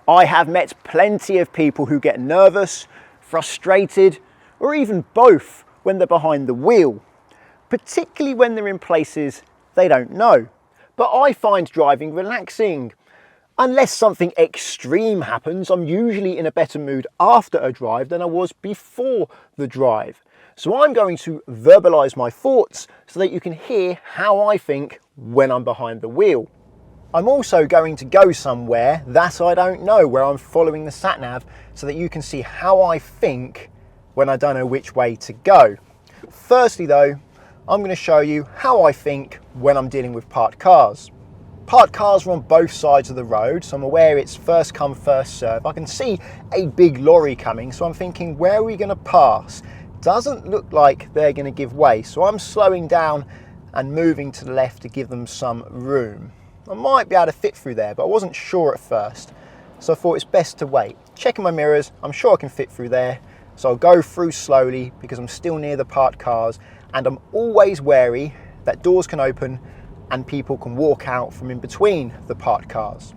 I have met plenty of people who get nervous, frustrated, or even both when they're behind the wheel, particularly when they're in places they don't know. But I find driving relaxing. Unless something extreme happens, I'm usually in a better mood after a drive than I was before the drive. So I'm going to verbalise my thoughts so that you can hear how I think when I'm behind the wheel. I'm also going to go somewhere that I don't know, where I'm following the sat-nav, so that you can see how I think when I don't know which way to go. Firstly though, I'm going to show you how I think when I'm dealing with parked cars. Parked cars are on both sides of the road, so I'm aware it's first come, first serve. I can see a big lorry coming, so I'm thinking, where are we going to pass? Doesn't look like they're going to give way, so I'm slowing down and moving to the left to give them some room. I might be able to fit through there, but I wasn't sure at first, so I thought it's best to wait. Checking my mirrors, I'm sure I can fit through there, so I'll go through slowly because I'm still near the parked cars, and I'm always wary that doors can open and people can walk out from in between the parked cars.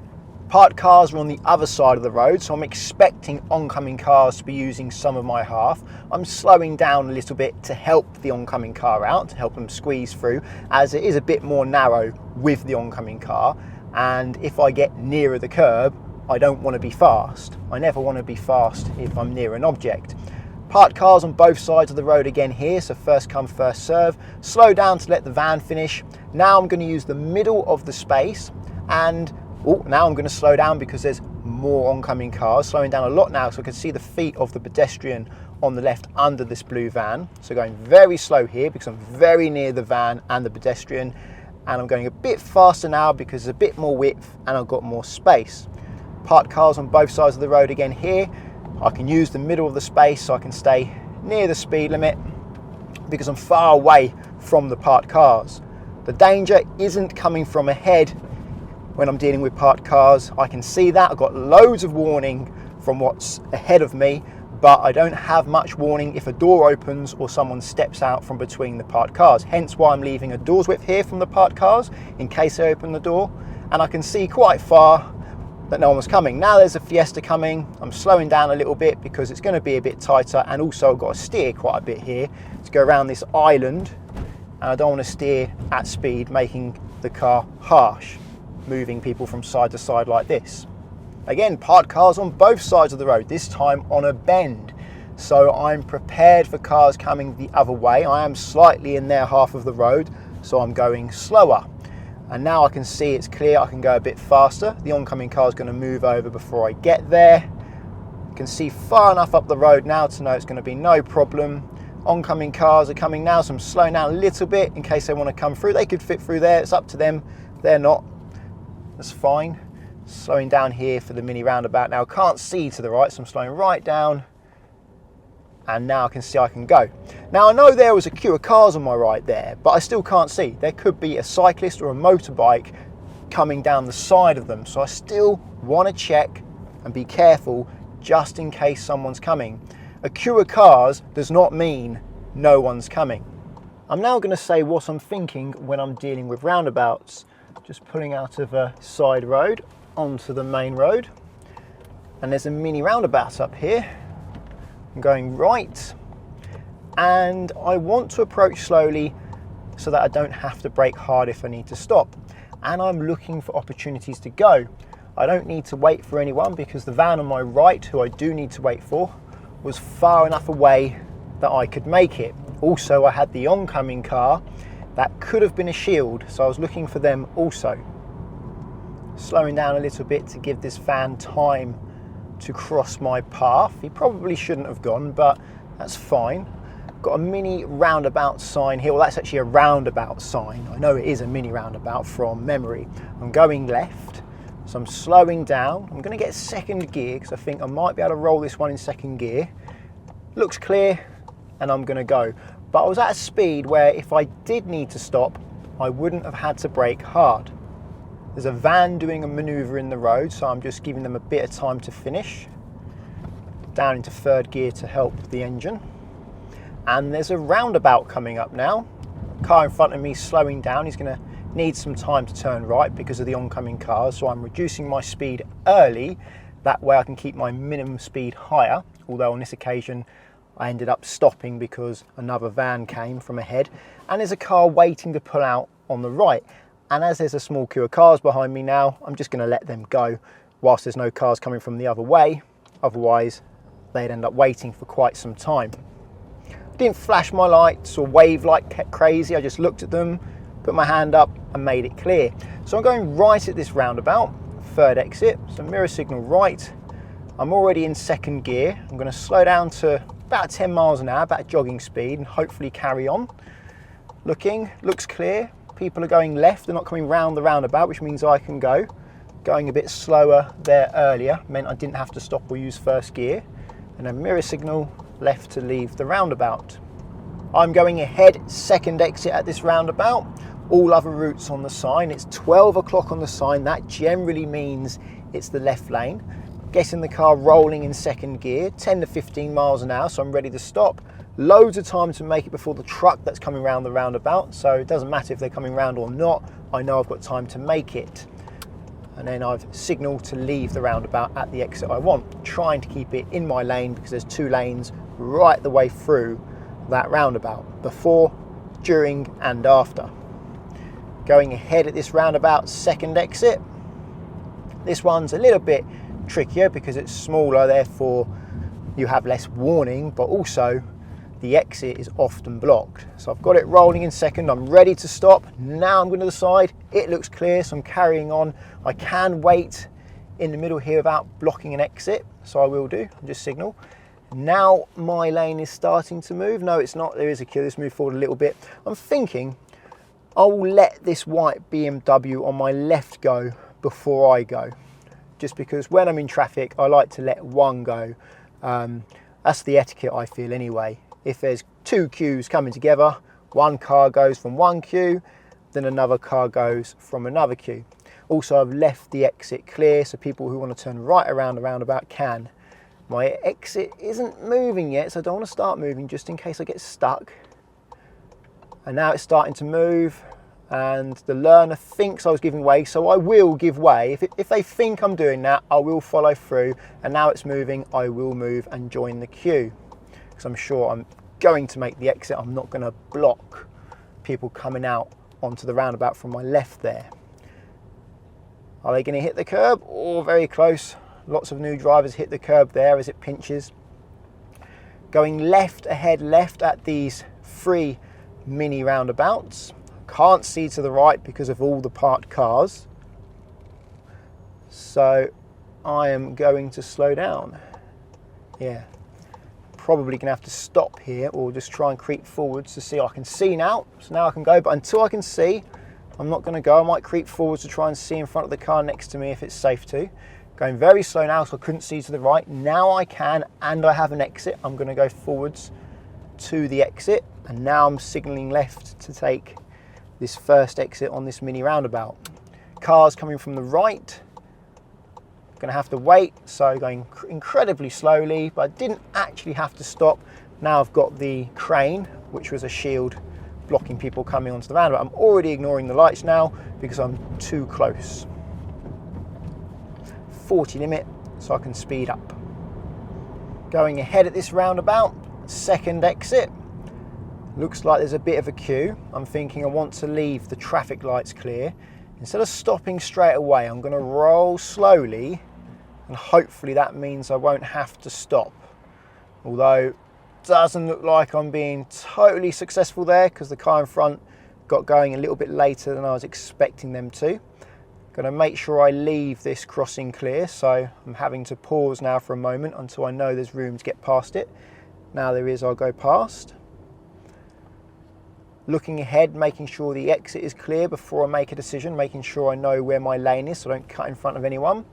Parked cars are on the other side of the road, so I'm expecting oncoming cars to be using some of my half. I'm slowing down a little bit to help the oncoming car out, to help them squeeze through, as it is a bit more narrow with the oncoming car. And if I get nearer the curb, I don't want to be fast. I never want to be fast if I'm near an object. Parked cars on both sides of the road again here, so first come, first serve. Slow down to let the van finish. Now I'm going to use the middle of the space, and now I'm going to slow down because there's more oncoming cars. Slowing down a lot now so I can see the feet of the pedestrian on the left under this blue van. So going very slow here because I'm very near the van and the pedestrian, and I'm going a bit faster now because there's a bit more width and I've got more space. Parked cars on both sides of the road again here. I can use the middle of the space so I can stay near the speed limit because I'm far away from the parked cars. The danger isn't coming from ahead when I'm dealing with parked cars. I can see that. I've got loads of warning from what's ahead of me, but I don't have much warning if a door opens or someone steps out from between the parked cars. Hence why I'm leaving a door's width here from the parked cars in case they open the door. And I can see quite far that no one was coming. Now there's a Fiesta coming. I'm slowing down a little bit because it's going to be a bit tighter, and also I've got to steer quite a bit here to go around this island, and I don't want to steer at speed, making the car harsh, moving people from side to side like this. Again, parked cars on both sides of the road, this time on a bend. So I'm prepared for cars coming the other way. I am slightly in their half of the road, so I'm going slower. And now I can see it's clear, I can go a bit faster. The oncoming car is going to move over before I get there. I can see far enough up the road now to know it's going to be no problem. Oncoming cars are coming now, so I'm slowing down a little bit in case they want to come through. They could fit through there, it's up to them. They're not. That's fine. Slowing down here for the mini roundabout now. Can't see to the right, so I'm slowing right down. And now I can see I can go. Now I know there was a queue of cars on my right there, but I still can't see. There could be a cyclist or a motorbike coming down the side of them. So I still want to check and be careful just in case someone's coming. A queue of cars does not mean no one's coming. I'm now going to say what I'm thinking when I'm dealing with roundabouts. Just pulling out of a side road onto the main road. And there's a mini roundabout up here. I'm going right, and I want to approach slowly so that I don't have to brake hard if I need to stop. And I'm looking for opportunities to go. I don't need to wait for anyone because the van on my right, who I do need to wait for, was far enough away that I could make it. Also, I had the oncoming car that could have been a shield, so I was looking for them also. Slowing down a little bit to give this van time to cross my path. He probably shouldn't have gone, but that's fine. Got a mini roundabout sign here. Well, that's actually a roundabout sign. I know it is a mini roundabout from memory. I'm going left, so I'm slowing down. I'm going to get second gear because I think I might be able to roll this one in second gear. Looks clear, and I'm going to go. But I was at a speed where if I did need to stop, I wouldn't have had to brake hard. There's a van doing a manoeuvre in the road, so I'm just giving them a bit of time to finish. Down into third gear to help the engine. And there's a roundabout coming up now. Car in front of me slowing down. He's going to need some time to turn right because of the oncoming cars, so I'm reducing my speed early That way I can keep my minimum speed higher, although on this occasion I ended up stopping because another van came from ahead and there's a car waiting to pull out on the right. And as there's a small queue of cars behind me now, I'm just going to let them go whilst there's no cars coming from the other way. Otherwise, they'd end up waiting for quite some time. I didn't flash my lights or wave like crazy. I just looked at them, put my hand up and made it clear. So I'm going right at this roundabout, third exit, so mirror signal right. I'm already in second gear. I'm going to slow down to about 10 miles an hour, about jogging speed, and hopefully carry on. Looking, looks clear. People are going left, they're not coming round the roundabout, which means I can go. Going a bit slower there earlier meant I didn't have to stop or use first gear. And then mirror signal left to leave the roundabout. I'm going ahead, second exit at this roundabout. All other routes on the sign. It's 12 o'clock on the sign. That generally means it's the left lane. Getting the car rolling in second gear, 10 to 15 miles an hour, so I'm ready to stop. Loads of time to make it before the truck that's coming around the roundabout, so it doesn't matter if they're coming round or not. I know I've got time to make it. And then I've signalled to leave the roundabout at the exit I want, trying to keep it in my lane because there's 2 lanes right the way through that roundabout, before, during and after. Going ahead at this roundabout, second exit. This one's a little bit trickier because it's smaller, therefore you have less warning, but also the exit is often blocked. So I've got it rolling in second, I'm ready to stop. Now I'm going to the side, it looks clear, so I'm carrying on. I can wait in the middle here without blocking an exit, so I will do, I'll just signal. Now my lane is starting to move. No, it's not, there is a queue, let's move forward a little bit. I'm thinking I'll let this white BMW on my left go before I go. Just because when I'm in traffic, I like to let one go. That's the etiquette I feel anyway. If there's 2 queues coming together, one car goes from one queue, then another car goes from another queue. Also, I've left the exit clear so people who want to turn right around the roundabout can. My exit isn't moving yet, so I don't want to start moving just in case I get stuck. And now it's starting to move. And the learner thinks I was giving way, so I will give way. If they think I'm doing that, I will follow through. And now it's moving, I will move and join the queue. Because I'm sure I'm going to make the exit. I'm not going to block people coming out onto the roundabout from my left there. Are they going to hit the curb? Oh, very close. Lots of new drivers hit the curb there as it pinches. Going left ahead, left at these 3 mini roundabouts. Can't see to the right because of all the parked cars. So I am going to slow down. Yeah, probably going to have to stop here or just try and creep forwards to see. I can see now, so now I can go, but until I can see, I'm not going to go. I might creep forwards to try and see in front of the car next to me if it's safe to. Going very slow now, so I couldn't see to the right. Now I can, and I have an exit. I'm going to go forwards to the exit, and now I'm signalling left to take this first exit on this mini roundabout. Cars coming from the right. Going to have to wait, so going incredibly slowly, but I didn't actually have to stop. Now I've got the crane, which was a shield blocking people coming onto the roundabout. I'm already ignoring the lights now because I'm too close. 40 limit, so I can speed up. Going ahead at this roundabout, second exit. Looks like there's a bit of a queue. I'm thinking I want to leave the traffic lights clear. Instead of stopping straight away, I'm going to roll slowly, and hopefully that means I won't have to stop. Although it doesn't look like I'm being totally successful there because the car in front got going a little bit later than I was expecting them to. Going to make sure I leave this crossing clear, so I'm having to pause now for a moment until I know there's room to get past it. Now there is, I'll go past. Looking ahead, making sure the exit is clear before I make a decision, making sure I know where my lane is so I don't cut in front of anyone.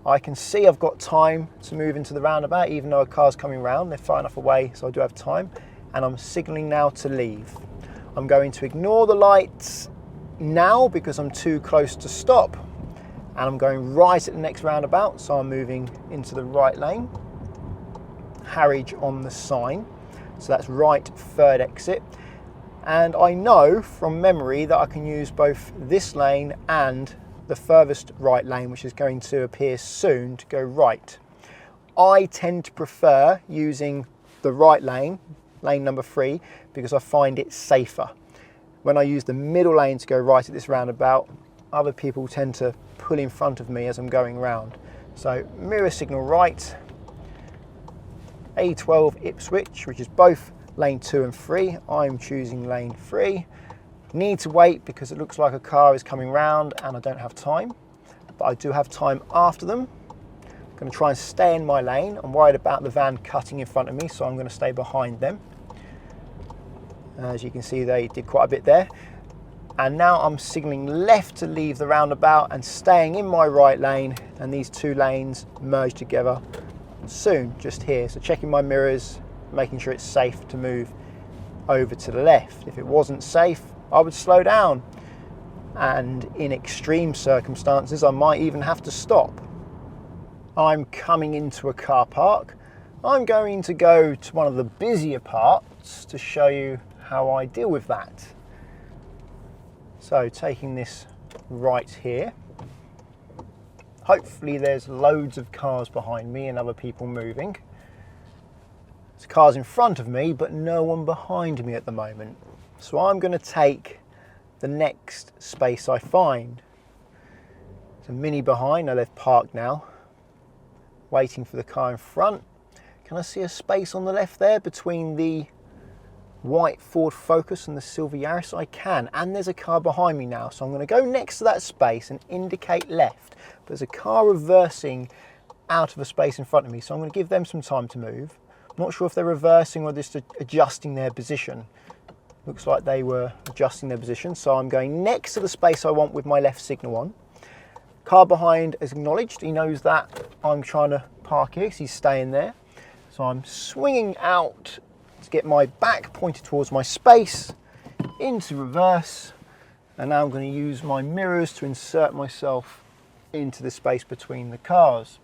I can see I've got time to move into the roundabout even though a car's coming round. They're far enough away so I do have time, and I'm signalling now to leave. I'm going to ignore the lights now because I'm too close to stop, and I'm going right at the next roundabout, so I'm moving into the right lane. Harwich on the sign, so that's right, third exit. And I know from memory that I can use both this lane and the furthest right lane, which is going to appear soon, to go right. I tend to prefer using the right lane, lane number 3, because I find it safer. When I use the middle lane to go right at this roundabout, other people tend to pull in front of me as I'm going round. So mirror signal right, A12 Ipswich, which is both lane 2 and 3. I'm choosing lane 3. Need to wait because it looks like a car is coming round and I don't have time, but I do have time after them. I'm going to try and stay in my lane. I'm worried about the van cutting in front of me, so I'm going to stay behind them. As you can see, they did quite a bit there. And now I'm signalling left to leave the roundabout and staying in my right lane, and these two lanes merge together soon, just here. So checking my mirrors, making sure it's safe to move over to the left. If it wasn't safe, I would slow down. And in extreme circumstances, I might even have to stop. I'm coming into a car park. I'm going to go to one of the busier parts to show you how I deal with that. So taking this right here, hopefully there's loads of cars behind me and other people moving. There's cars in front of me, but no one behind me at the moment. So I'm going to take the next space I find. There's a Mini behind, now they've parked now, waiting for the car in front. Can I see a space on the left there between the white Ford Focus and the silver Yaris? I can, and there's a car behind me now, so I'm going to go next to that space and indicate left. But there's a car reversing out of a space in front of me, so I'm going to give them some time to move. I'm not sure if they're reversing or just adjusting their position. Looks like they were adjusting their position, so I'm going next to the space I want with my left signal on. Car behind is acknowledged. He knows that I'm trying to park here, so he's staying there. So I'm swinging out to get my back pointed towards my space, into reverse, and now I'm going to use my mirrors to insert myself into the space between the cars.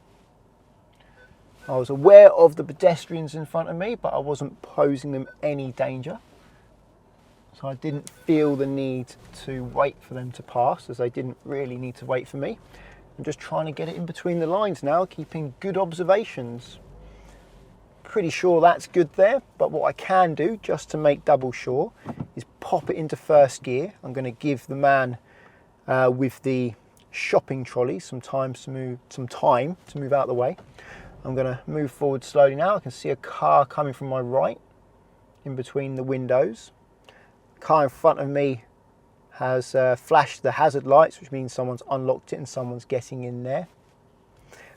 I was aware of the pedestrians in front of me, but I wasn't posing them any danger. So I didn't feel the need to wait for them to pass, as they didn't really need to wait for me. I'm just trying to get it in between the lines now, keeping good observations. Pretty sure that's good there, but what I can do, just to make double sure, is pop it into first gear. I'm going to give the man with the shopping trolley some time to move out of the way. I'm going to move forward slowly now. I can see a car coming from my right, in between the windows. Car in front of me has flashed the hazard lights, which means someone's unlocked it and someone's getting in there.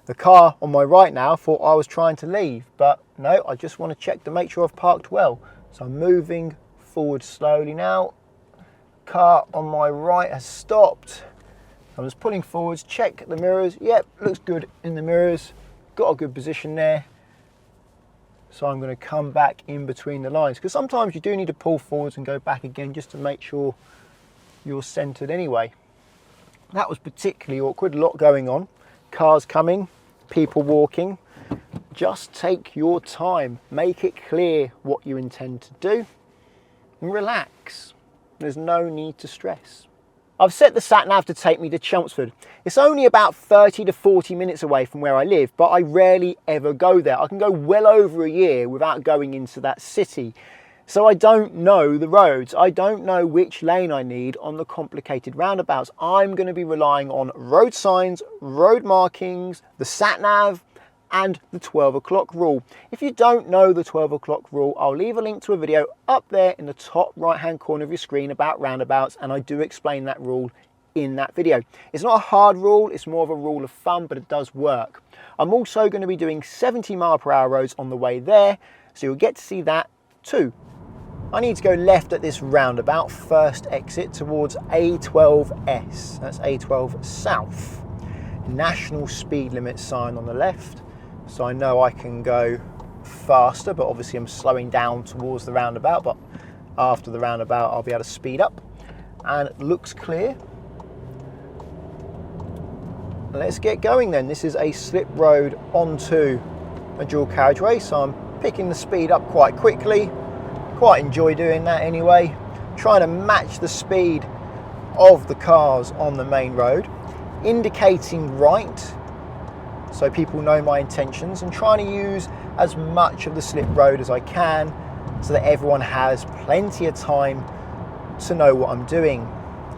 The car on my right now thought I was trying to leave, but no, I just want to check to make sure I've parked well. So I'm moving forward slowly now. Car on my right has stopped. I'm just pulling forwards, check the mirrors. Yep, looks good in the mirrors. Got a good position there. So I'm going to come back in between the lines, because sometimes you do need to pull forwards and go back again just to make sure you're centered anyway. That was particularly awkward, a lot going on. Cars coming, people walking. Just take your time, make it clear what you intend to do, and relax. There's no need to stress. I've set the sat-nav to take me to Chelmsford. It's only about 30 to 40 minutes away from where I live, but I rarely ever go there. I can go well over a year without going into that city. So I don't know the roads. I don't know which lane I need on the complicated roundabouts. I'm going to be relying on road signs, road markings, the sat-nav, and the 12 o'clock rule. If you don't know the 12 o'clock rule, I'll leave a link to a video up there in the top right hand corner of your screen about roundabouts, and I do explain that rule in that video. It's not a hard rule, it's more of a rule of thumb, but it does work. I'm also going to be doing 70-mile-per-hour roads on the way there, so you'll get to see that too. I need to go left at this roundabout, first exit towards A12S, that's A12 South. National speed limit sign on the left. So I know I can go faster, but obviously I'm slowing down towards the roundabout, but after the roundabout I'll be able to speed up. And it looks clear. Let's get going then. This is a slip road onto a dual carriageway, so I'm picking the speed up quite quickly. Quite enjoy doing that anyway. Trying to match the speed of the cars on the main road. indicating right so people know my intentions, and trying to use as much of the slip road as I can so that everyone has plenty of time to know what I'm doing.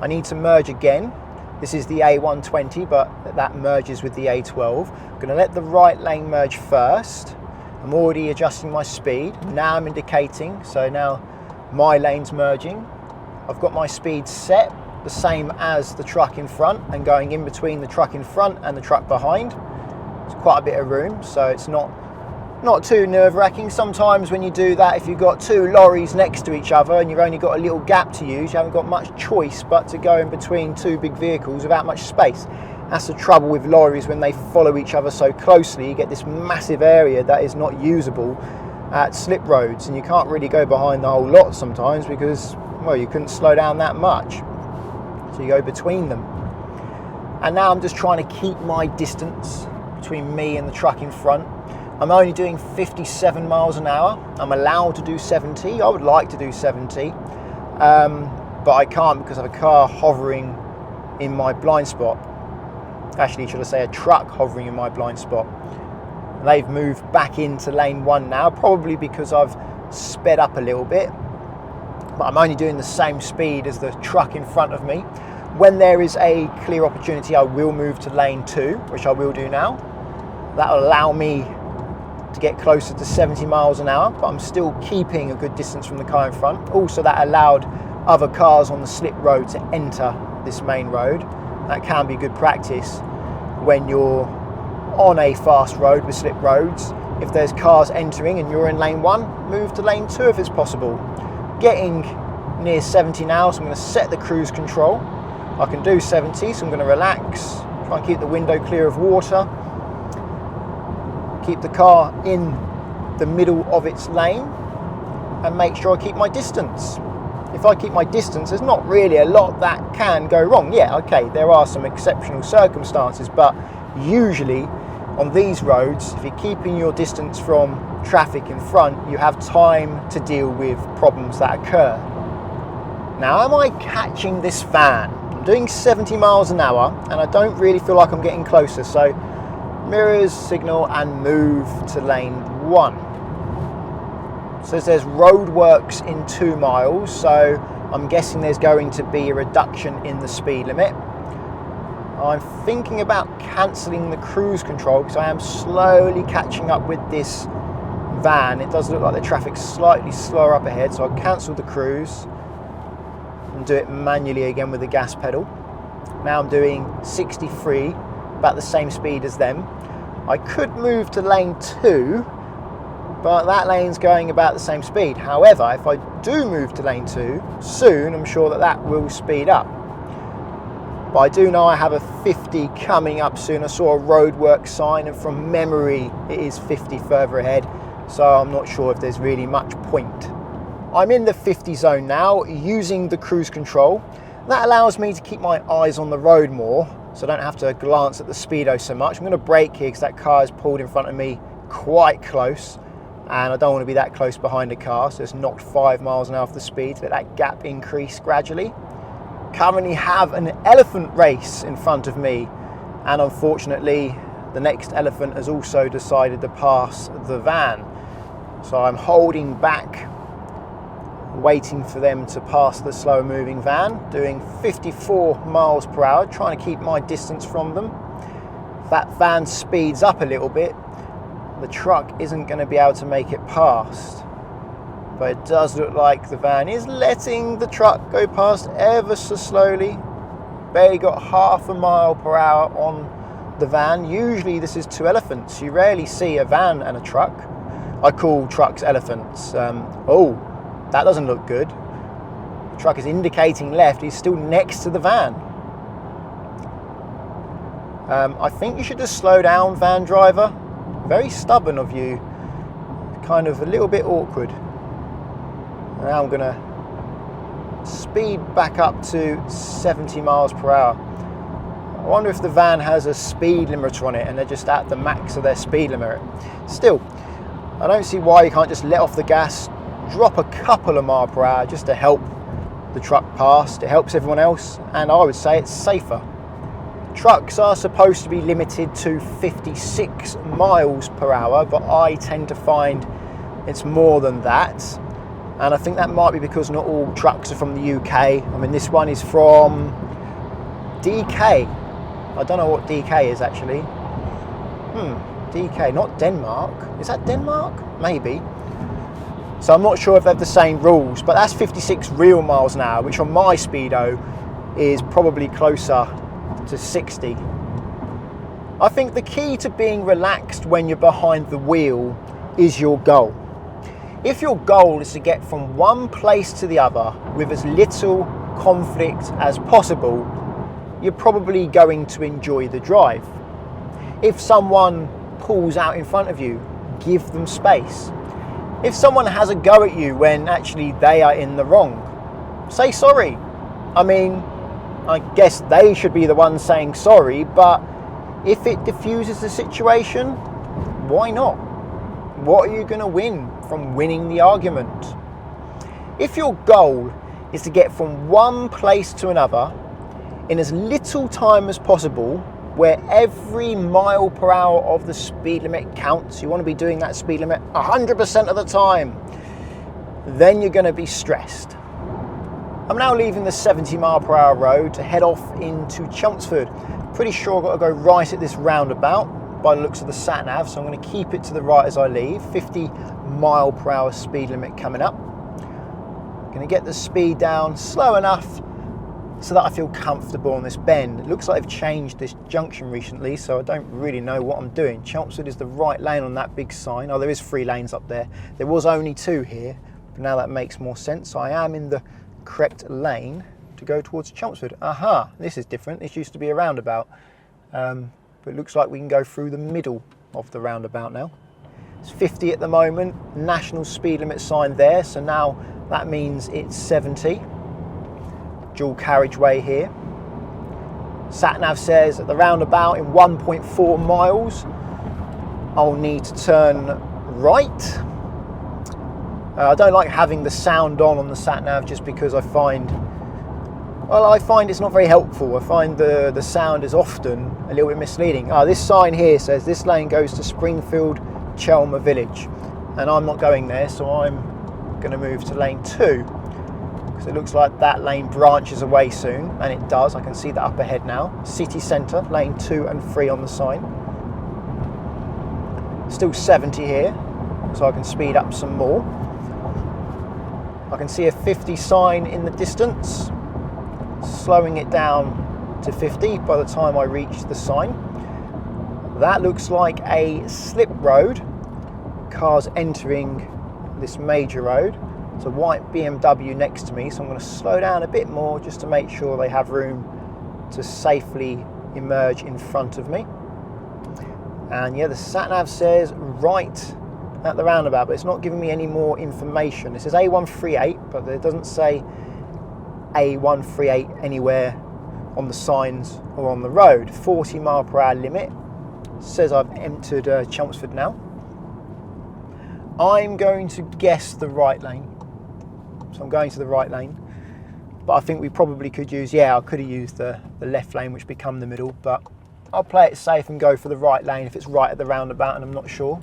I need to merge again. This is the A120, but that merges with the A12. I'm going to let the right lane merge first. I'm already adjusting my speed. Now I'm indicating, so now my lane's merging. I've got my speed set the same as the truck in front and going in between the truck in front and the truck behind. It's quite a bit of room, so it's not too nerve-wracking. Sometimes when you do that, if you've got two lorries next to each other and you've only got a little gap to use, you haven't got much choice but to go in between two big vehicles without much space. That's the trouble with lorries when they follow each other so closely. You get this massive area that is not usable at slip roads, and you can't really go behind the whole lot sometimes because, well, you couldn't slow down that much. So you go between them. And now I'm just trying to keep my distance between me and the truck in front. I'm only doing 57 miles an hour. I'm allowed to do 70. I would like to do 70, but I can't because I have a car hovering in my blind spot. Actually, should I say a truck hovering in my blind spot. They've moved back into lane 1 now, probably because I've sped up a little bit, but I'm only doing the same speed as the truck in front of me. When there is a clear opportunity, I will move to lane 2, which I will do now. That will allow me to get closer to 70 miles an hour, but I'm still keeping a good distance from the car in front. Also, that allowed other cars on the slip road to enter this main road. That can be good practice when you're on a fast road with slip roads. If there's cars entering and you're in lane 1, move to lane 2 if it's possible. Getting near 70 now, so I'm going to set the cruise control. I can do 70, so I'm going to relax, try and keep the window clear of water, keep the car in the middle of its lane, and make sure I keep my distance. If I keep my distance, there's not really a lot that can go wrong. Yeah, okay, there are some exceptional circumstances, but usually on these roads, if you're keeping your distance from traffic in front, you have time to deal with problems that occur. Now, am I catching this van? I'm doing 70 miles an hour and I don't really feel like I'm getting closer, so mirrors, signal, and move to lane 1. So it says roadworks in 2 miles, so I'm guessing there's going to be a reduction in the speed limit. I'm thinking about cancelling the cruise control because I am slowly catching up with this van. It does look like the traffic's slightly slower up ahead, so I'll cancel the cruise and do it manually again with the gas pedal. Now I'm doing 63, about the same speed as them. I could move to lane 2, but that lane's going about the same speed. However, if I do move to lane 2, soon I'm sure that will speed up. But I do know I have a 50 coming up soon. I saw a roadwork sign and from memory it is 50 further ahead, so I'm not sure if there's really much point. I'm in the 50 zone now using the cruise control. That allows me to keep my eyes on the road more, so I don't have to glance at the speedo so much. I'm going to brake here because that car is pulled in front of me quite close, and I don't want to be that close behind a car, so it's knocked 5 miles an hour off the speed to let that gap increase gradually. Currently have an elephant race in front of me, and unfortunately the next elephant has also decided to pass the van. So I'm holding back, waiting for them to pass the slower moving van, doing 54 miles per hour, trying to keep my distance from them. If that van speeds up a little bit, the truck isn't going to be able to make it past. But it does look like the van is letting the truck go past ever so slowly. Barely got half a mile per hour on the van. Usually this is 2 elephants. You rarely see a van and a truck. I call trucks elephants. Oh, that doesn't look good. The truck is indicating left. He's still next to the van. I think you should just slow down, van driver. Very stubborn of you. Kind of a little bit awkward. Now I'm going to speed back up to 70 miles per hour. I wonder if the van has a speed limiter on it and they're just at the max of their speed limit. Still, I don't see why you can't just let off the gas, drop a couple of miles per hour just to help the truck past. It helps everyone else, and I would say it's safer. Trucks are supposed to be limited to 56 miles per hour, but I tend to find it's more than that. And I think that might be because not all trucks are from the UK. I mean, this one is from DK. I don't know what DK is actually. DK, not Denmark. Is that Denmark? Maybe. So I'm not sure if they have the same rules, but that's 56 real miles an hour, which on my speedo is probably closer to 60. I think the key to being relaxed when you're behind the wheel is your goal. If your goal is to get from one place to the other with as little conflict as possible, you're probably going to enjoy the drive. If someone pulls out in front of you, give them space. If someone has a go at you when actually they are in the wrong, say sorry. I mean, I guess they should be the ones saying sorry, but if it diffuses the situation, why not? What are you going to win from winning the argument? If your goal is to get from one place to another in as little time as possible, where every mile per hour of the speed limit counts, you want to be doing that speed limit 100% of the time, then you're going to be stressed. I'm now leaving the 70 mile per hour road to head off into Chelmsford. Pretty sure I've got to go right at this roundabout by the looks of the sat nav, so I'm going to keep it to the right as I leave. 50 mile per hour speed limit coming up. Going to get the speed down slow enough so that I feel comfortable on this bend. It looks like I've changed this junction recently, so I don't really know what I'm doing. Chelmsford is the right lane on that big sign. Oh, there is 3 lanes up there. There was only 2 here, but now that makes more sense. So I am in the correct lane to go towards Chelmsford. Aha, this is different. This used to be a roundabout, but it looks like we can go through the middle of the roundabout now. It's 50 at the moment, national speed limit sign there, so now that means it's 70. Dual carriageway here. Sat nav says at the roundabout in 1.4 miles I'll need to turn right. I don't like having the sound on the sat nav just because I find it's not very helpful. I find the sound is often a little bit misleading. This sign here says this lane goes to Springfield Chelmer Village, and I'm not going there, so I'm going to move to lane 2. Because it looks like that lane branches away soon, and it does. I can see that up ahead now. City centre, lane 2 and 3 on the sign. Still 70 here, so I can speed up some more. I can see a 50 sign in the distance, slowing it down to 50 by the time I reach the sign. That looks like a slip road. Cars entering this major road. There's a white BMW next to me, so I'm going to slow down a bit more just to make sure they have room to safely emerge in front of me. And yeah, the sat nav says right at the roundabout, but it's not giving me any more information. It says A138, but it doesn't say A138 anywhere on the signs or on the road. 40 mile per hour limit. It says I've entered Chelmsford now. I'm going to guess the right lane. So I'm going to the right lane, but I think we probably could use, I could have used the left lane, which become the middle, but I'll play it safe and go for the right lane if it's right at the roundabout and I'm not sure.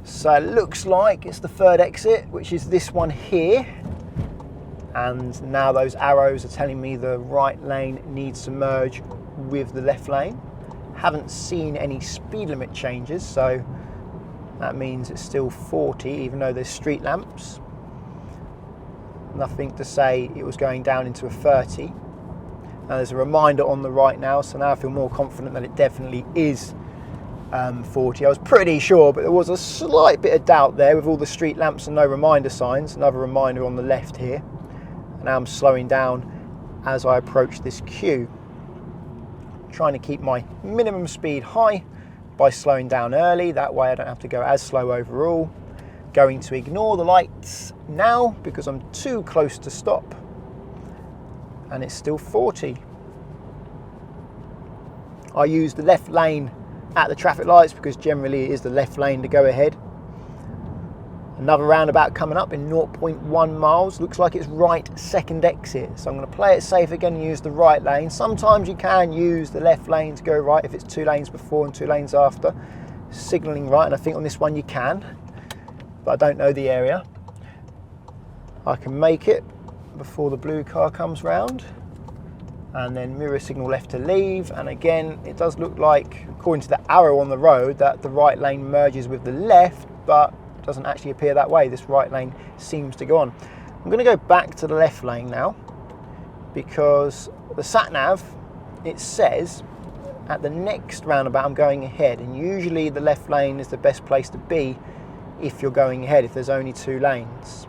So it looks like it's the 3rd exit, which is this one here, and now those arrows are telling me the right lane needs to merge with the left lane. Haven't seen any speed limit changes, so that means it's still 40 even though there's street lamps. Nothing to say it was going down into a 30. Now there's a reminder on the right now, so now I feel more confident that it definitely is 40. I was pretty sure, but there was a slight bit of doubt there with all the street lamps and no reminder signs. Another reminder on the left here. And now I'm slowing down as I approach this queue. Trying to keep my minimum speed high by slowing down early, that way I don't have to go as slow overall. Going to ignore the lights now because I'm too close to stop, and it's still 40. I use the left lane at the traffic lights because generally it is the left lane to go ahead. Another roundabout coming up in 0.1 miles. Looks like it's right second exit. So I'm going to play it safe again and use the right lane. Sometimes you can use the left lane to go right if it's 2 lanes before and 2 lanes after. Signalling right, and I think on this one you can, but I don't know the area. I can make it before the blue car comes round, and then mirror signal left to leave. And again, it does look like, according to the arrow on the road, that the right lane merges with the left, but doesn't actually appear that way. This right lane seems to go on. I'm going to go back to the left lane now, because the sat nav, it says at the next roundabout I'm going ahead, and usually the left lane is the best place to be if you're going ahead, if there's only 2 lanes.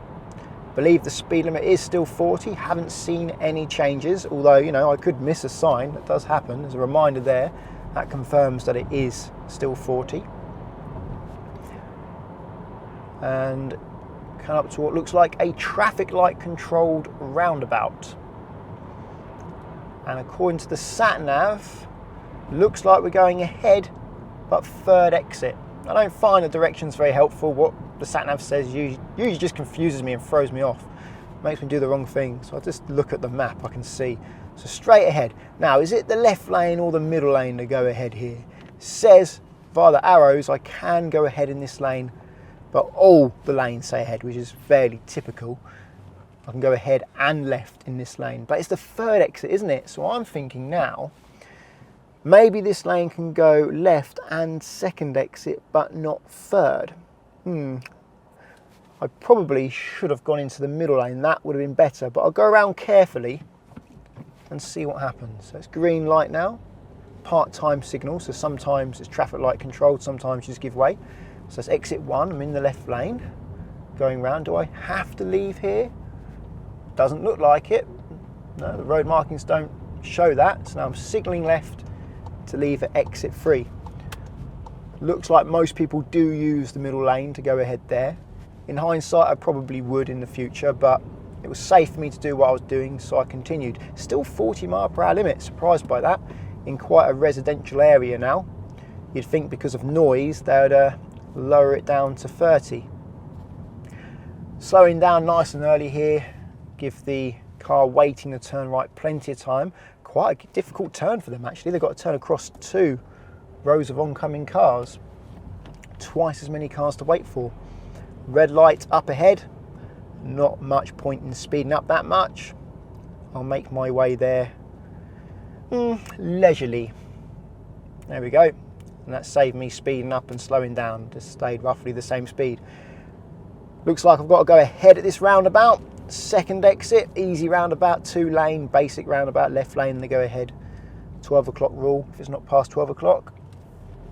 I believe the speed limit is still 40. Haven't seen any changes, although, you know, I could miss a sign. That does happen. There's a reminder there that confirms that it is still 40. And come up to what looks like a traffic light controlled roundabout. And according to the sat nav, looks like we're going ahead, but 3rd exit. I don't find the directions very helpful. What the sat nav says usually just confuses me and throws me off. Makes me do the wrong thing. So I just look at the map, I can see. So straight ahead. Now, is it the left lane or the middle lane to go ahead here? It says via the arrows I can go ahead in this lane, but all the lanes say ahead, which is fairly typical. I can go ahead and left in this lane, but it's the 3rd exit, isn't it? So I'm thinking now, maybe this lane can go left and 2nd exit, but not 3rd. I probably should have gone into the middle lane. That would have been better, but I'll go around carefully and see what happens. So it's green light now, part-time signal. So sometimes it's traffic light controlled, sometimes you just give way. So it's exit 1, I'm in the left lane, going round. Do I have to leave here? Doesn't look like it. No, the road markings don't show that. So now I'm signalling left to leave at exit 3. Looks like most people do use the middle lane to go ahead there. In hindsight, I probably would in the future, but it was safe for me to do what I was doing, so I continued. Still 40-mile-per-hour limit, surprised by that, in quite a residential area now. You'd think because of noise, they would lower it down to 30. Slowing down nice and early here, give the car waiting to turn right plenty of time. Quite a difficult turn for them actually. They've got to turn across 2 rows of oncoming cars. Twice as many cars to wait for. Red light up ahead. Not much point in speeding up that much. I'll make my way there leisurely. There we go. And that saved me speeding up and slowing down. Just stayed roughly the same speed. Looks like I've got to go ahead at this roundabout. 2nd exit, easy roundabout, 2 lane, basic roundabout, left lane, and they go ahead. 12 o'clock rule, if it's not past 12 o'clock,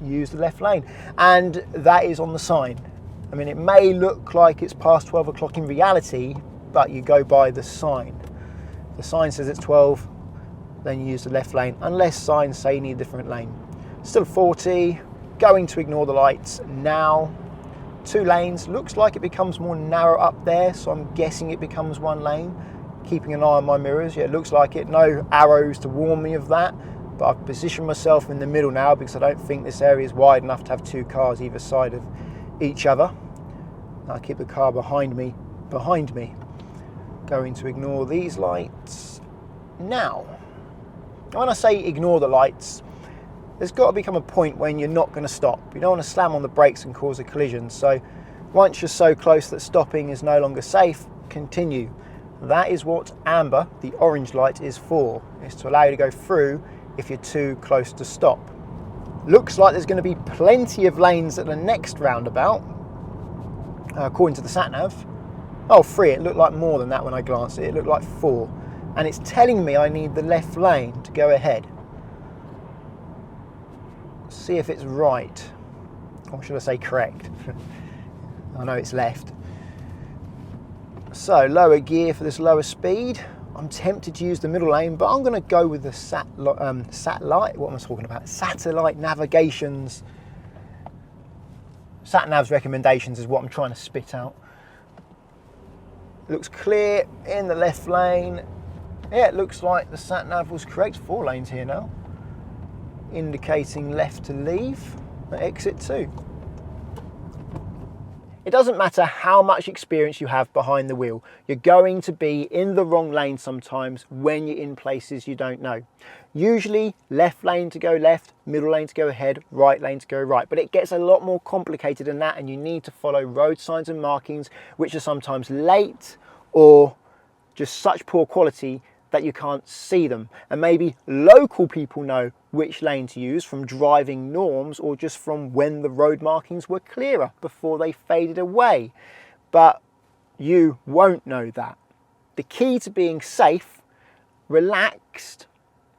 use the left lane. And that is on the sign. I mean, it may look like it's past 12 o'clock in reality, but you go by the sign. The sign says it's 12, then you use the left lane, unless signs say you need a different lane. Still 40, going to ignore the lights now. 2 lanes, looks like it becomes more narrow up there, so I'm guessing it becomes 1 lane. Keeping an eye on my mirrors, yeah, it looks like it. No arrows to warn me of that, but I've positioned myself in the middle now because I don't think this area is wide enough to have 2 cars either side of each other. I'll keep the car behind me. Going to ignore these lights now. When I say ignore the lights, there's got to become a point when you're not going to stop. You don't want to slam on the brakes and cause a collision. So once you're so close that stopping is no longer safe, continue. That is what amber, the orange light, is for. It's to allow you to go through if you're too close to stop. Looks like there's going to be plenty of lanes at the next roundabout, according to the sat-nav. Oh, 3, it looked like more than that when I glanced at it. It looked like 4. And it's telling me I need the left lane to go ahead. See if it's right, or should I say correct? I know it's left. So lower gear for this lower speed. I'm tempted to use the middle lane, but I'm going to go with the satellite. What am I talking about? Satellite navigations. Sat-nav's recommendations is what I'm trying to spit out. Looks clear in the left lane. Yeah, it looks like the sat-nav was correct. 4 lanes here now, indicating left to leave at exit 2. It doesn't matter how much experience you have behind the wheel, you're going to be in the wrong lane sometimes when you're in places you don't know. Usually left lane to go left, middle lane to go ahead, right lane to go right, but it gets a lot more complicated than that, and you need to follow road signs and markings which are sometimes late or just such poor quality that you can't see them. And maybe local people know which lane to use from driving norms or just from when the road markings were clearer before they faded away. But you won't know that. The key to being safe, relaxed,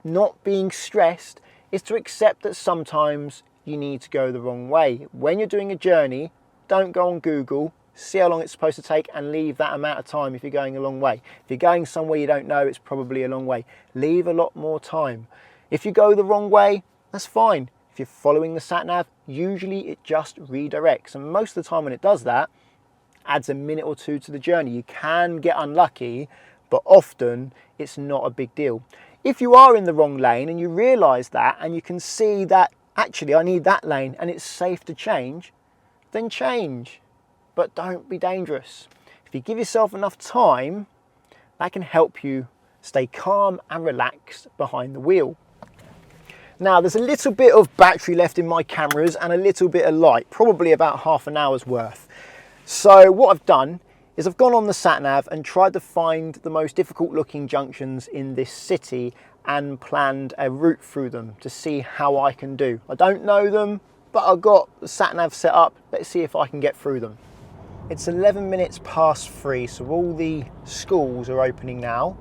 not being stressed, is to accept that sometimes you need to go the wrong way. When you're doing a journey, don't go on Google, see how long it's supposed to take and leave that amount of time if you're going a long way. If you're going somewhere you don't know, it's probably a long way. Leave a lot more time. If you go the wrong way, that's fine. If you're following the sat-nav, usually it just redirects. And most of the time when it does that, adds a minute or two to the journey. You can get unlucky, but often it's not a big deal. If you are in the wrong lane and you realise that and you can see that actually I need that lane and it's safe to change, then change. But don't be dangerous. If you give yourself enough time, that can help you stay calm and relaxed behind the wheel. Now, there's a little bit of battery left in my cameras and a little bit of light, probably about half an hour's worth. So what I've done is I've gone on the sat-nav and tried to find the most difficult looking junctions in this city and planned a route through them to see how I can do. I don't know them, but I've got the sat-nav set up. Let's see if I can get through them. It's 11 minutes past 3, so all the schools are opening now,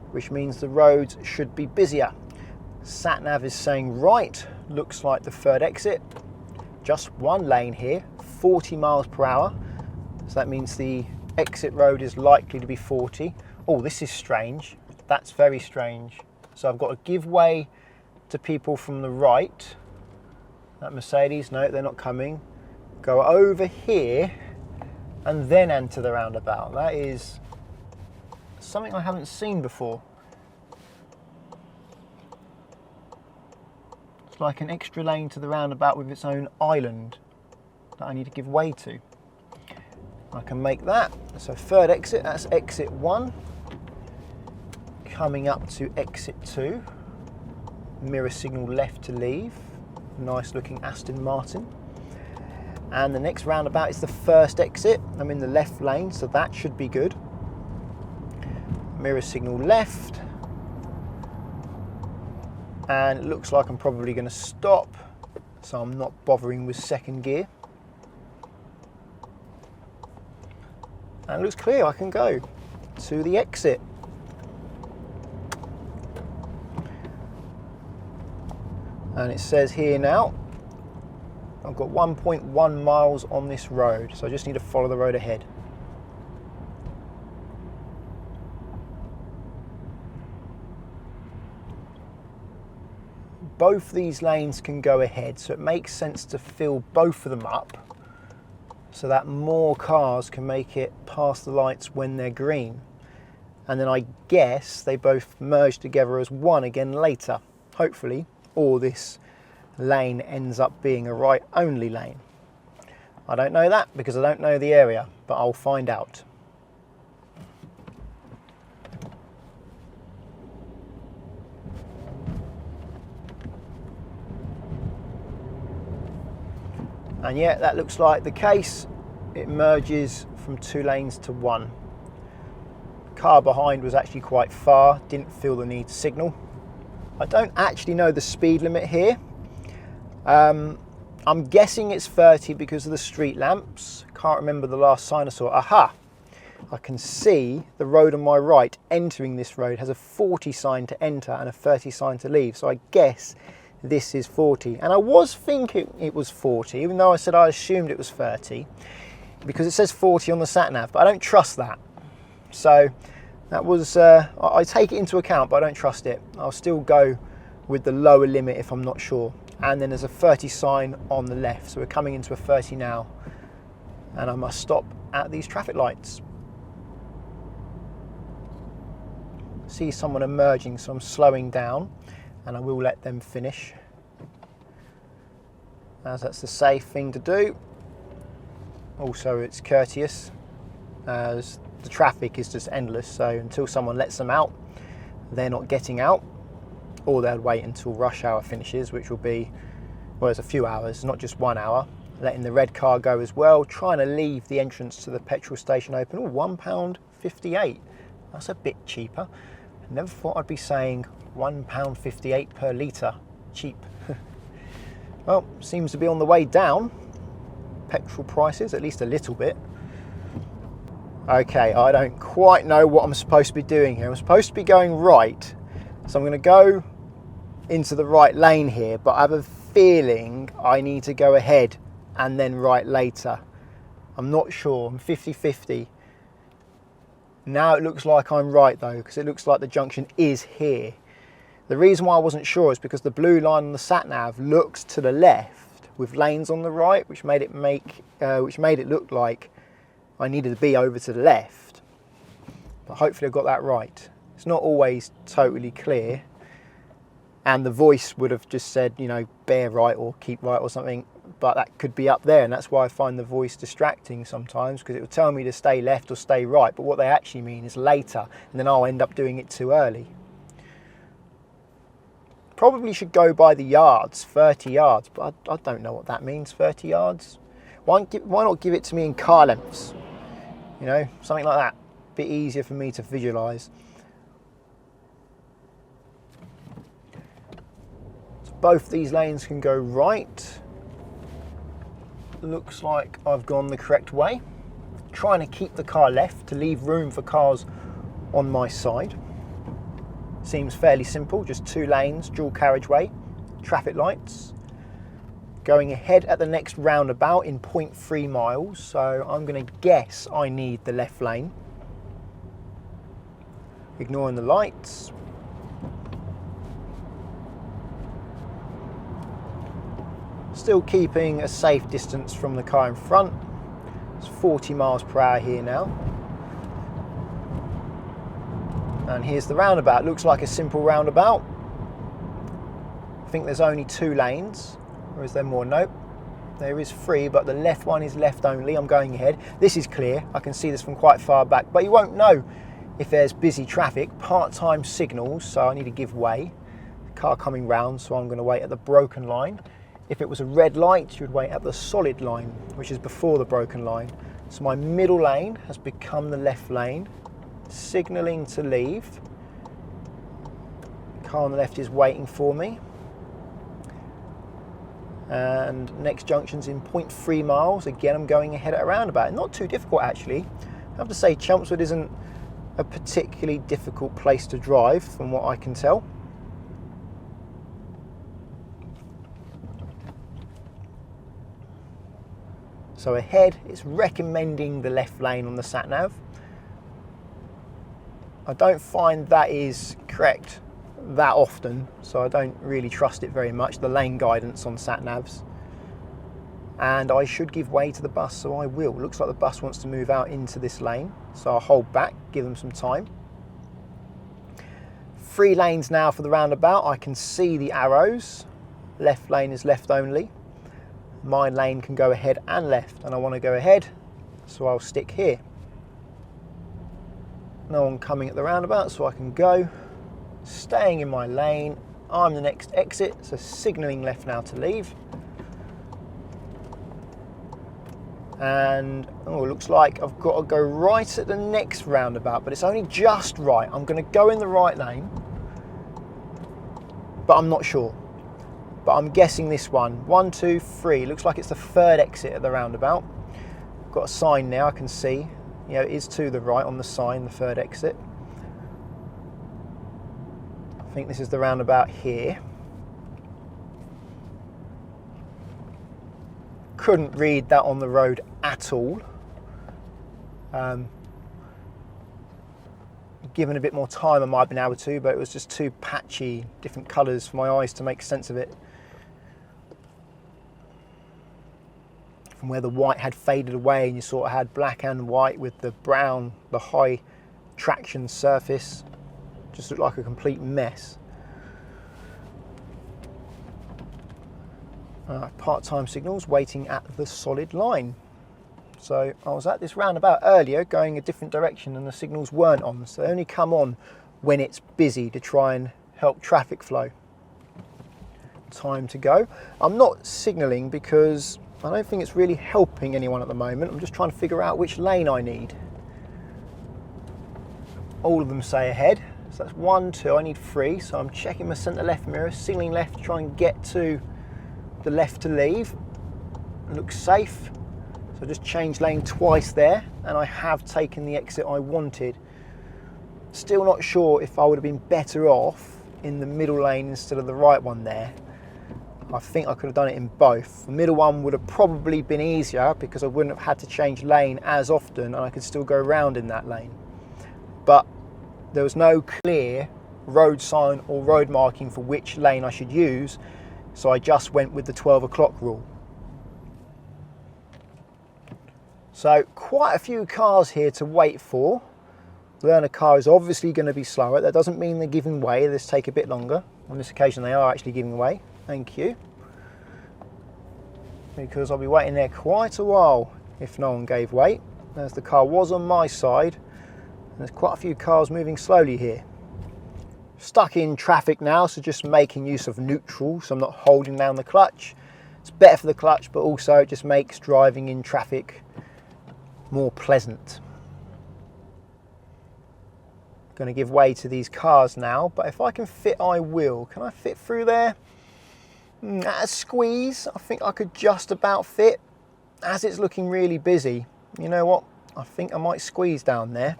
which means the roads should be busier. Sat-nav is saying right, looks like the third exit. Just one lane here, 40 miles per hour. So that means the exit road is likely to be 40. Oh, this is strange. That's very strange. So I've got to give way to people from the right. That Mercedes, no, they're not coming. Go over here and then enter the roundabout. That is something I haven't seen before. It's like an extra lane to the roundabout with its own island that I need to give way to. I can make that. So third exit, that's exit 1. Coming up to exit 2. Mirror signal left to leave. Nice looking Aston Martin. And the next roundabout is the first exit. I'm in the left lane, so that should be good. Mirror signal left. And it looks like I'm probably going to stop, so I'm not bothering with second gear. And it looks clear, I can go to the exit. And it says here now, I've got 1.1 miles on this road, so I just need to follow the road ahead. Both these lanes can go ahead, so it makes sense to fill both of them up so that more cars can make it past the lights when they're green. And then I guess they both merge together as one again later, hopefully, or this lane ends up being a right only lane. I don't know that because I don't know the area, but I'll find out. And yeah, that looks like the case. It merges from 2 lanes to 1. The car behind was actually quite far, didn't feel the need to signal. I don't actually know the speed limit here. I'm guessing it's 30 because of the street lamps. Can't remember the last sign I saw. Aha! I can see the road on my right entering this road has a 40 sign to enter and a 30 sign to leave. So I guess this is 40. And I was thinking it was 40, even though I said I assumed it was 30, because it says 40 on the sat-nav, but I don't trust that. So that was, I take it into account, but I don't trust it. I'll still go with the lower limit if I'm not sure. And then there's a 30 sign on the left. So we're coming into a 30 now. And I must stop at these traffic lights. See someone emerging, so I'm slowing down and I will let them finish, as that's the safe thing to do. Also, it's courteous as the traffic is just endless, so until someone lets them out, they're not getting out, or they'll wait until rush hour finishes, which will be, well, it's a few hours, not just 1 hour. Letting the red car go as well, trying to leave the entrance to the petrol station open. Oh, £1.58. That's a bit cheaper. I never thought I'd be saying £1.58 per litre. Cheap. Well, seems to be on the way down. Petrol prices, at least a little bit. Okay, I don't quite know what I'm supposed to be doing here. I'm supposed to be going right, so I'm going to go into the right lane here, but I have a feeling I need to go ahead and then right later. I'm not sure, I'm 50-50. Now it looks like I'm right though, because it looks like the junction is here. The reason why I wasn't sure is because the blue line on the sat-nav looks to the left with lanes on the right, which made it look like I needed to be over to the left. But hopefully I got that right. It's not always totally clear, and the voice would have just said, you know, bear right or keep right or something, but that could be up there, and that's why I find the voice distracting sometimes, because it will tell me to stay left or stay right, but what they actually mean is later, and then I'll end up doing it too early. Probably should go by the yards, 30 yards, but I don't know what that means, 30 yards. Why not give it to me in car lengths? You know, something like that. A bit easier for me to visualise. So both these lanes can go right. Looks like I've gone the correct way. Trying to keep the car left to leave room for cars on my side. Seems fairly simple, just 2 lanes, dual carriageway, traffic lights. Going ahead at the next roundabout in 0.3 miles, so I'm going to guess I need the left lane. Ignoring the lights. Still keeping a safe distance from the car in front. It's 40 miles per hour here now. And here's the roundabout. Looks like a simple roundabout. I think there's only 2 lanes. Or is there more? Nope. There is 3, but the left one is left only. I'm going ahead. This is clear. I can see this from quite far back, but you won't know if there's busy traffic. Part-time signals, so I need to give way. Car coming round, so I'm going to wait at the broken line. If it was a red light, you'd wait at the solid line, which is before the broken line. So my middle lane has become the left lane. Signalling to leave. Car on the left is waiting for me. And next junction's in 0.3 miles. Again, I'm going ahead at a roundabout. Not too difficult, actually. I have to say, Chelmsford isn't a particularly difficult place to drive, from what I can tell. So ahead, it's recommending the left lane on the sat-nav. I don't find that is correct that often, so I don't really trust it very much, the lane guidance on sat-navs. And I should give way to the bus, so I will. Looks like the bus wants to move out into this lane, so I'll hold back, give them some time. 3 lanes now for the roundabout. I can see the arrows. Left lane is left only. My lane can go ahead and left, and I want to go ahead, so I'll stick here. No one coming at the roundabout, so I can go. Staying in my lane, I'm the next exit, so signalling left now to leave. And oh, looks like I've got to go right at the next roundabout, but it's only just right. I'm going to go in the right lane, but I'm not sure. But I'm guessing this one. 1, 2, 3. Looks like it's the 3rd exit at the roundabout. Got a sign now, I can see. You know, it is to the right on the sign, the 3rd exit. I think this is the roundabout here. Couldn't read that on the road at all. Given a bit more time I might have been able to, but it was just too patchy, different colours for my eyes to make sense of it. From where the white had faded away and you sort of had black and white with the brown, the high traction surface. Just looked like a complete mess. Part-time signals waiting at the solid line. So I was at this roundabout earlier going a different direction and the signals weren't on, so they only come on when it's busy to try and help traffic flow. Time to go. I'm not signalling because I don't think it's really helping anyone at the moment. I'm just trying to figure out which lane I need. All of them say ahead, so that's 1, 2, I need 3, so I'm checking my centre left mirror, signalling left to try and get to the left to leave. It looks safe, so I just changed lane twice there and I have taken the exit I wanted. Still not sure if I would have been better off in the middle lane instead of the right one there. I think I could have done it in both. The middle one would have probably been easier because I wouldn't have had to change lane as often and I could still go round in that lane. But there was no clear road sign or road marking for which lane I should use, so I just went with the 12 o'clock rule. So quite a few cars here to wait for. The learner car is obviously going to be slower. That doesn't mean they're giving way, they just take a bit longer. On this occasion they are actually giving way, thank you. Because I'll be waiting there quite a while if no one gave way, as the car was on my side. There's quite a few cars moving slowly here. Stuck in traffic now, so just making use of neutral, so I'm not holding down the clutch. It's better for the clutch, but also it just makes driving in traffic more pleasant. Going to give way to these cars now, but if I can fit, I will. Can I fit through there? At a squeeze, I think I could just about fit. As it's looking really busy, you know what? I think I might squeeze down there.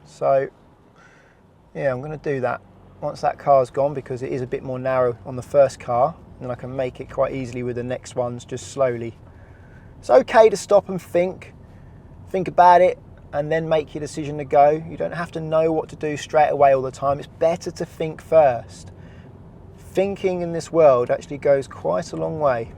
So yeah, I'm going to do that once that car's gone, because it is a bit more narrow on the first car, and then I can make it quite easily with the next ones, just slowly. It's okay to stop and think about it, and then make your decision to go. You don't have to know what to do straight away all the time. It's better to think first. Thinking in this world actually goes quite a long way.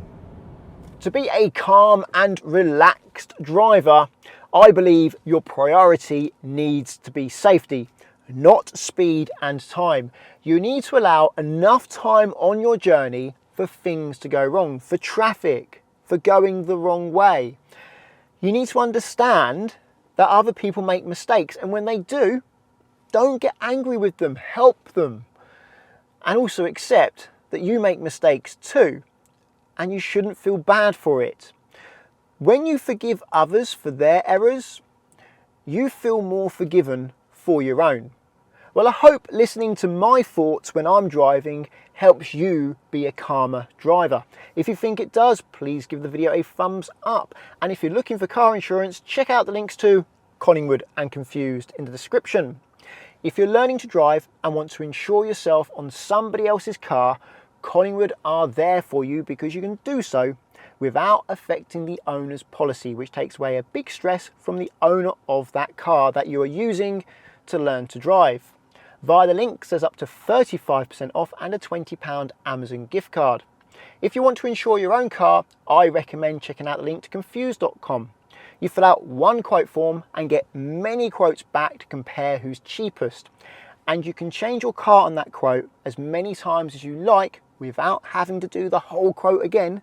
To be a calm and relaxed driver, I believe your priority needs to be safety, not speed and time. You need to allow enough time on your journey for things to go wrong, for traffic, for going the wrong way. You need to understand that other people make mistakes, and when they do, don't get angry with them, help them. And also accept that you make mistakes too, and you shouldn't feel bad for it. When you forgive others for their errors, you feel more forgiven for your own. Well, I hope listening to my thoughts when I'm driving helps you be a calmer driver. If you think it does, please give the video a thumbs up. And if you're looking for car insurance, check out the links to Collingwood and Confused in the description. If you're learning to drive and want to insure yourself on somebody else's car, Collingwood are there for you, because you can do so without affecting the owner's policy, which takes away a big stress from the owner of that car that you are using to learn to drive. Via the links, there's up to 35% off and a £20 Amazon gift card. If you want to insure your own car, I recommend checking out the link to confused.com. You fill out one quote form and get many quotes back to compare who's cheapest. And you can change your car on that quote as many times as you like without having to do the whole quote again,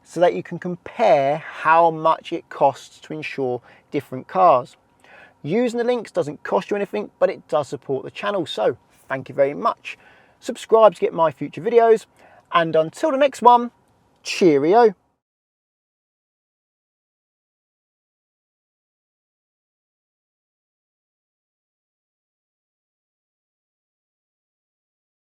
so that you can compare how much it costs to insure different cars. Using the links doesn't cost you anything, but it does support the channel, so thank you very much. Subscribe to get my future videos, and until the next one, cheerio.